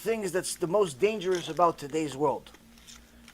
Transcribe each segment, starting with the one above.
things that's the most dangerous about today's world.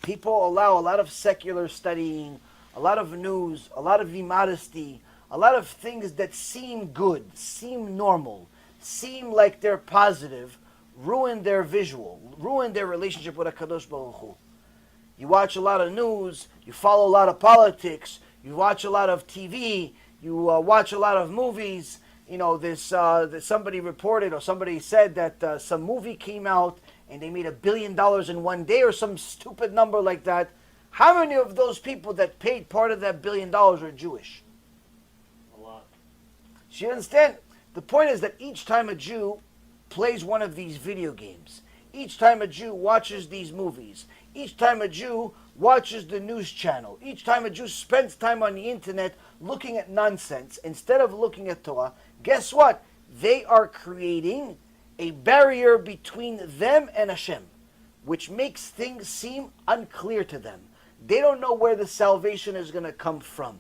People allow a lot of secular studying, a lot of news, a lot of immodesty, a lot of things that seem good, seem normal, seem like they're positive, ruin their visual, ruin their relationship with HaKadosh Baruch Hu. You watch a lot of news, you follow a lot of politics, you watch a lot of TV, you watch a lot of movies. You know, somebody reported or somebody said that some movie came out and they made $1 billion in one day or some stupid number like that. How many of those people that paid part of that $1 billion are Jewish? A lot. So you understand? The point is that each time a Jew plays one of these video games, each time a Jew watches these movies, each time a Jew watches the news channel, each time a Jew spends time on the internet looking at nonsense instead of looking at Torah, guess what? They are creating a barrier between them and Hashem, which makes things seem unclear to them. They don't know where the salvation is going to come from.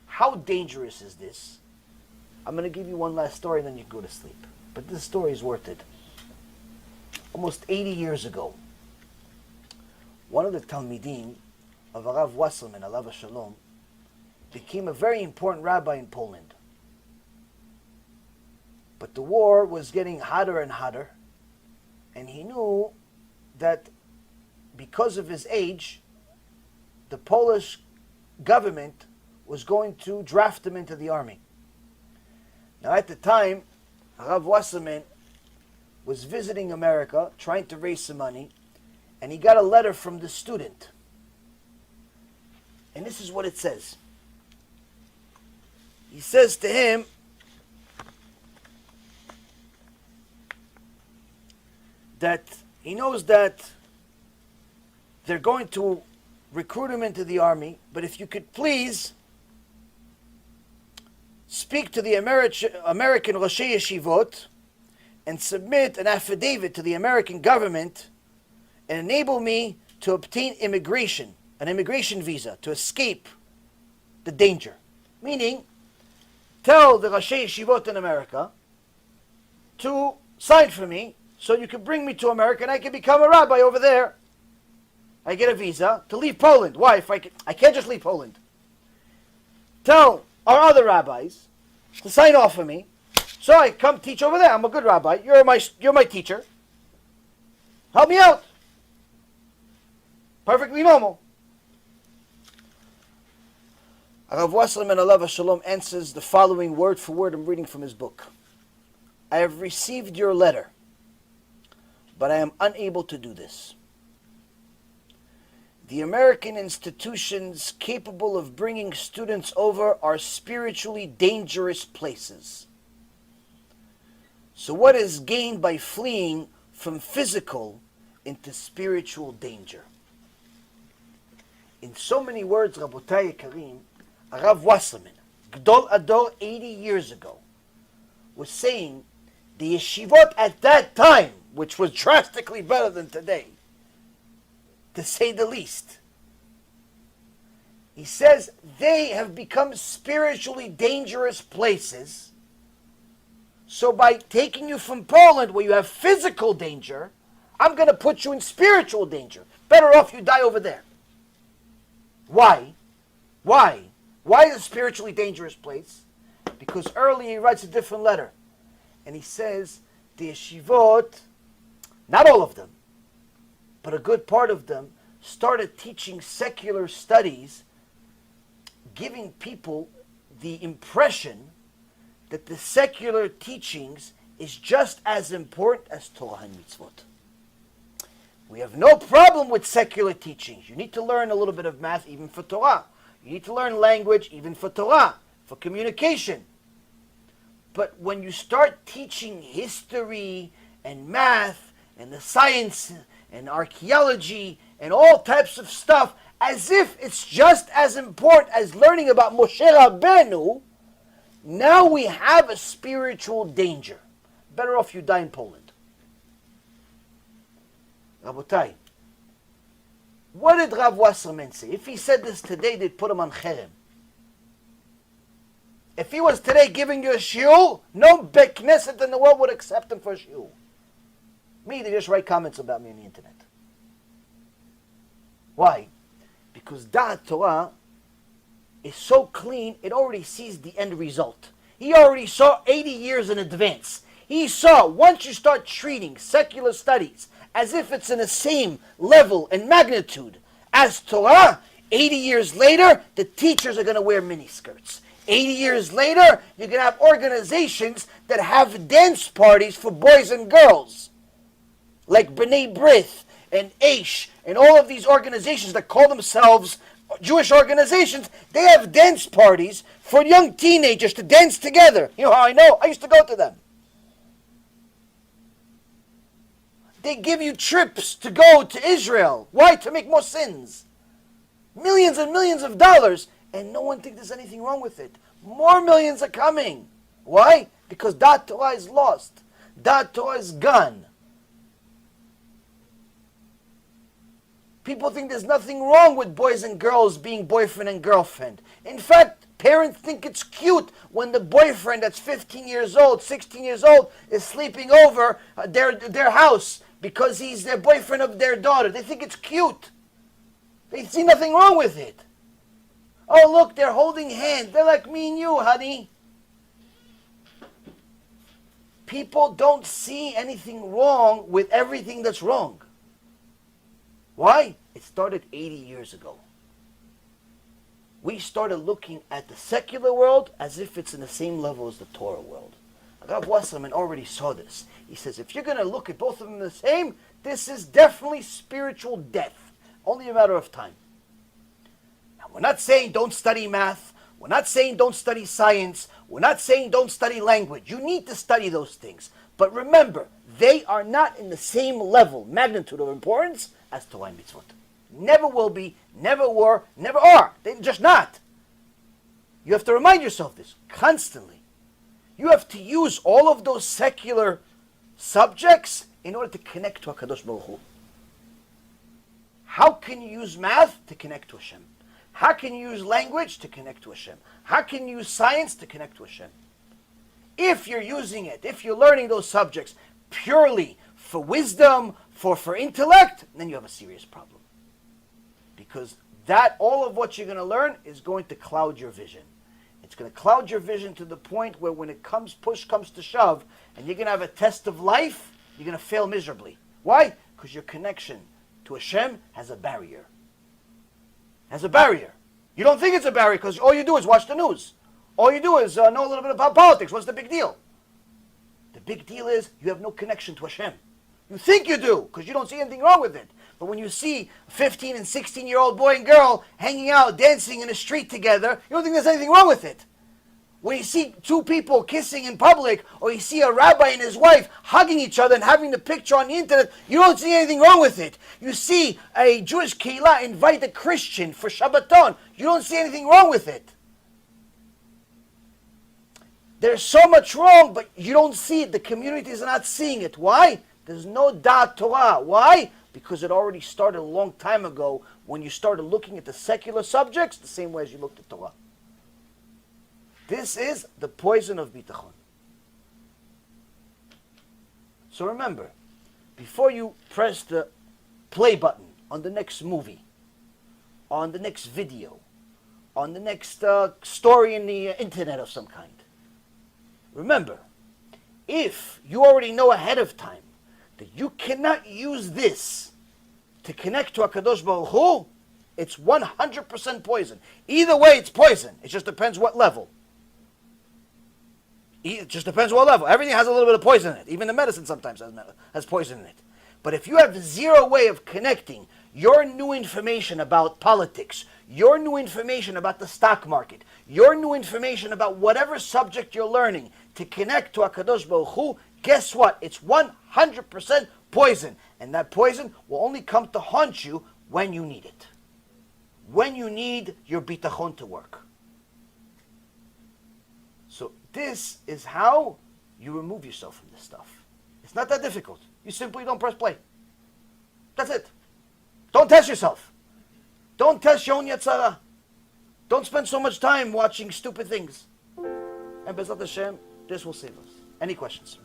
How dangerous is this? I'm going to give you one last story and then you go to sleep. But this story is worth it. Almost 80 years ago, one of the Talmidim of Rav Wasserman, alav Shalom, became a very important rabbi in Poland. But the war was getting hotter and hotter, and he knew that because of his age, the Polish government was going to draft him into the army. Now at the time, Rav Wasserman was visiting America, trying to raise some money, and he got a letter from the student. And this is what it says. He says to him, that he knows that they're going to recruit him into the army, but if you could please speak to the American Roshei Yeshivot and submit an affidavit to the American government and enable me to obtain an immigration visa to escape the danger. Meaning, tell the Roshei Yeshivot in America to sign for me so you can bring me to America and I can become a rabbi over there. I get a visa to leave Poland. Why? If I can't just leave Poland. Tell our other rabbis to sign off for me so I come teach over there. I'm a good rabbi. You're my teacher. Help me out. Perfectly normal. Rav Wasserman alav Shalom answers the following word for word. I'm reading from his book. I have received your letter, but I am unable to do this. The American institutions capable of bringing students over are spiritually dangerous places. So what is gained by fleeing from physical into spiritual danger? In so many words, Rabotai Karim, Rav Wasserman, Gdol Ador 80 years ago, was saying the yeshivot at that time, which was drastically better than today, to say the least. He says they have become spiritually dangerous places. So by taking you from Poland, where you have physical danger, I'm going to put you in spiritual danger. Better off you die over there. Why? Why? Why is it a spiritually dangerous place? Because earlier he writes a different letter. And he says, the yeshivot, not all of them, but a good part of them, started teaching secular studies, giving people the impression that the secular teachings is just as important as Torah and mitzvot. We have no problem with secular teachings. You need to learn a little bit of math even for Torah. You need to learn language even for Torah, for communication. But when you start teaching history and math and the science and archaeology and all types of stuff as if it's just as important as learning about Moshe Rabbeinu, now we have a spiritual danger. Better off you die in Poland. Rabotai, what did Rav Wasserman say? If he said this today, they'd put him on cherem. If he was today giving you a shiur, no bet knesset in the world would accept him for a shiur. Me, they just write comments about me on the internet. Why? Because Da'at Torah is so clean, it already sees the end result. He already saw 80 years in advance. He saw, once you start treating secular studies as if it's in the same level and magnitude as Torah, 80 years later, the teachers are going to wear miniskirts. 80 years later, you're going to have organizations that have dance parties for boys and girls. Like B'nai B'rith and Aish and all of these organizations that call themselves Jewish organizations, they have dance parties for young teenagers to dance together. You know how I know? I used to go to them. They give you trips to go to Israel. Why? To make more sins. Millions and millions of dollars, and no one thinks there's anything wrong with it. More millions are coming. Why? Because Da'at Torah is lost. Da'at Torah is gone. People think there's nothing wrong with boys and girls being boyfriend and girlfriend. In fact, parents think it's cute when the boyfriend that's 15 years old, 16 years old, is sleeping over their house because he's their boyfriend of their daughter. They think it's cute. They see nothing wrong with it. Oh, look, they're holding hands. They're like me and you, honey. People don't see anything wrong with everything that's wrong. Why? It started 80 years ago. We started looking at the secular world as if it's in the same level as the Torah world. Rav Wasserman already saw this. He says, if you're going to look at both of them the same, this is definitely spiritual death. Only a matter of time. Now, we're not saying don't study math. We're not saying don't study science. We're not saying don't study language. You need to study those things. But remember, they are not in the same level, magnitude of importance as Torah and mitzvot. Never will be, never were, never are. They're just not. You have to remind yourself this constantly. You have to use all of those secular subjects in order to connect to HaKadosh Baruch Hu. How can you use math to connect to Hashem? How can you use language to connect to Hashem? How can you use science to connect to Hashem? If you're using it, if you're learning those subjects purely for wisdom, for intellect, then you have a serious problem. Because that, all of what you're going to learn is going to cloud your vision. It's going to cloud your vision to the point where when it comes, push comes to shove, and you're going to have a test of life, you're going to fail miserably. Why? Because your connection to Hashem has a barrier. Has a barrier. You don't think it's a barrier because all you do is watch the news. All you do is know a little bit about politics. What's the big deal? The big deal is you have no connection to Hashem. You think you do because you don't see anything wrong with it. But when you see a 15 and 16-year-old boy and girl hanging out, dancing in the street together, you don't think there's anything wrong with it. When you see two people kissing in public, or you see a rabbi and his wife hugging each other and having the picture on the internet, you don't see anything wrong with it. You see a Jewish keilah invite a Christian for Shabbaton, you don't see anything wrong with it. There's so much wrong, but you don't see it. The communities are not seeing it. Why? There's no Da'at Torah. Why? Because it already started a long time ago when you started looking at the secular subjects the same way as you looked at Torah. This is the poison of bitachon. So remember, before you press the play button on the next movie, on the next video, on the next story in the internet of some kind, remember, if you already know ahead of time that you cannot use this to connect to HaKadosh Baruch Hu, it's 100% poison. Either way, it's poison. It just depends what level. It just depends what level. Everything has a little bit of poison in it. Even the medicine sometimes has poison in it. But if you have zero way of connecting your new information about politics, your new information about the stock market, your new information about whatever subject you're learning to connect to HaKadosh Baruch Hu, guess what? It's 100% poison. And that poison will only come to haunt you when you need it. When you need your bitachon to work. So this is how you remove yourself from this stuff. It's not that difficult. You simply don't press play. That's it. Don't test yourself. Don't test your own Yetzirah. Don't spend so much time watching stupid things. And Bezat Hashem, this will save us. Any questions?